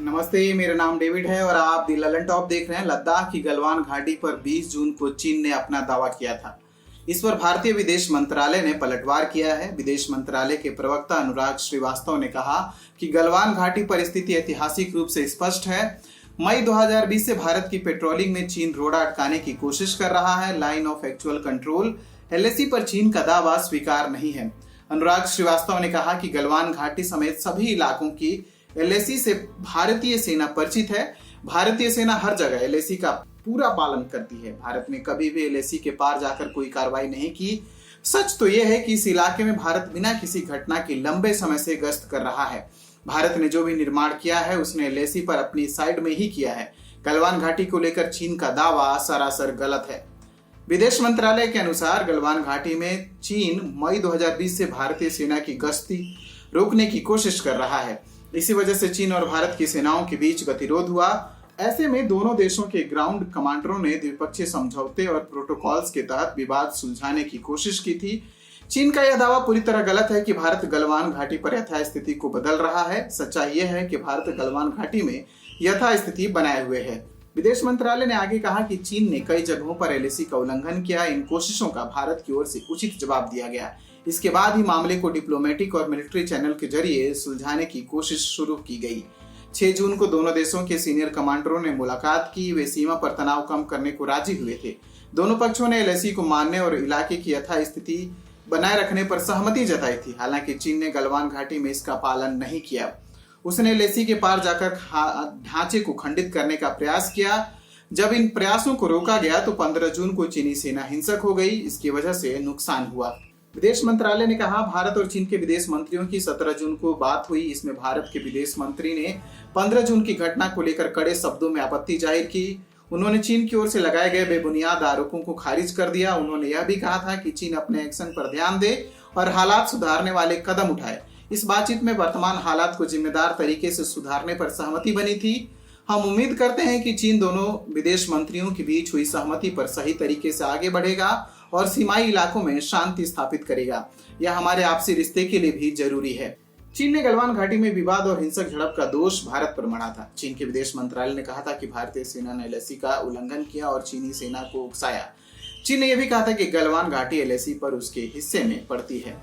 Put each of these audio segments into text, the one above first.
नमस्ते, मेरा नाम डेविड है और आप दी ललन टॉप देख रहे हैं। लद्दाख की गलवान घाटी पर 20 जून को चीन ने अपना दावा किया था। इस पर भारतीय विदेश मंत्रालय ने पलटवार किया है। विदेश मंत्रालय के प्रवक्ता अनुराग श्रीवास्तव ने कहा कि गलवान घाटी पर स्थिति ऐतिहासिक रूप से स्पष्ट है। मई 2020 से भारत की पेट्रोलिंग में चीन रोड़ा अटकाने की कोशिश कर रहा है। Line of actual control LAC पर चीन का दावा स्वीकार नहीं है। अनुराग श्रीवास्तव ने कहा कि गलवान घाटी समेत सभी इलाकों की LAC से भारतीय सेना परिचित है। भारतीय सेना हर जगह LAC का पूरा पालन करती है। भारत ने कभी भी LAC के पार जाकर कोई कार्रवाई नहीं की। सच तो यह है कि इस इलाके में भारत बिना किसी घटना की लंबे समय से गश्त कर रहा है। भारत ने जो भी निर्माण किया है उसने LAC पर अपनी साइड में ही किया है। गलवान घाटी को लेकर चीन का दावा सरासर गलत है। विदेश मंत्रालय के अनुसार गलवान घाटी में चीन मई 2020 से भारतीय सेना की गश्ती रोकने की कोशिश कर रहा है। इसी वजह से चीन और भारत की सेनाओं के बीच गतिरोध हुआ। ऐसे में दोनों देशों के ग्राउंड कमांडरों ने द्विपक्षीय समझौते और प्रोटोकॉल्स के तहत विवाद सुलझाने की कोशिश की थी। चीन का यह दावा पूरी तरह गलत है कि भारत गलवान घाटी पर यथास्थिति को बदल रहा है। सच्चाई यह है कि भारत गलवान घाटी में यथास्थिति बनाए हुए है। विदेश मंत्रालय ने आगे कहा कि चीन ने कई जगहों पर LAC का उल्लंघन किया। इन कोशिशों का भारत की ओर से उचित जवाब दिया गया। इसके बाद ही मामले को डिप्लोमेटिक और मिलिट्री चैनल के जरिए सुलझाने की कोशिश शुरू की गई। 6 जून को दोनों देशों के सीनियर कमांडरों ने मुलाकात की। वे सीमा पर तनाव कम करने को राजी हुए थे। दोनों पक्षों ने LAC को मानने और इलाके की यथास्थिति बनाए रखने पर सहमति जताई थी। हालांकि चीन ने गलवान घाटी में इसका पालन नहीं किया। उसने LAC के पार जाकर ढांचे को खंडित करने का प्रयास किया। जब इन प्रयासों को रोका गया तो 15 जून को चीनी सेना हिंसक हो गई। इसकी वजह से नुकसान हुआ। विदेश मंत्रालय ने कहा, भारत और चीन के विदेश मंत्रियों की 17 जून को बात हुई। इसमें भारत के विदेश मंत्री ने 15 जून की घटना को लेकर कड़े शब्दों में आपत्ति जाहिर की। उन्होंने चीन की ओर से लगाए गए बेबुनियाद आरोपों को खारिज कर दिया। उन्होंने यह भी कहा था कि चीन अपने एक्शन पर ध्यान दे और हालात सुधारने वाले कदम उठाए। इस बातचीत में वर्तमान हालात को जिम्मेदार तरीके से सुधारने पर सहमति बनी थी। हम उम्मीद करते हैं कि चीन दोनों विदेश मंत्रियों के बीच हुई सहमति पर सही तरीके से आगे बढ़ेगा और सीमाई इलाकों में शांति स्थापित करेगा। यह हमारे आपसी रिश्ते के लिए भी जरूरी है। चीन ने गलवान घाटी में विवाद और हिंसक झड़प का दोष भारत पर मढ़ा था। चीन के विदेश मंत्रालय ने कहा था कि भारतीय सेना ने LAC का उल्लंघन किया और चीनी सेना को उकसाया। चीन ने यह भी कहा था कि गलवान घाटी LAC पर उसके हिस्से में पड़ती है।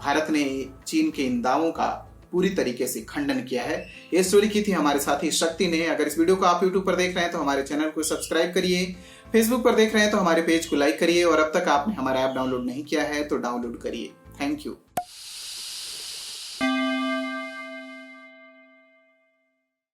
भारत ने चीन के इन दावों का पूरी तरीके से खंडन किया है। ये स्टोरी की थी हमारे साथी शक्ति ने। अगर इस वीडियो को आप YouTube पर देख रहे हैं तो हमारे चैनल को सब्सक्राइब करिए। Facebook पर देख रहे हैं तो हमारे पेज को लाइक करिए और अब तक आपने हमारा ऐप डाउनलोड नहीं किया है तो डाउनलोड करिए। Thank you.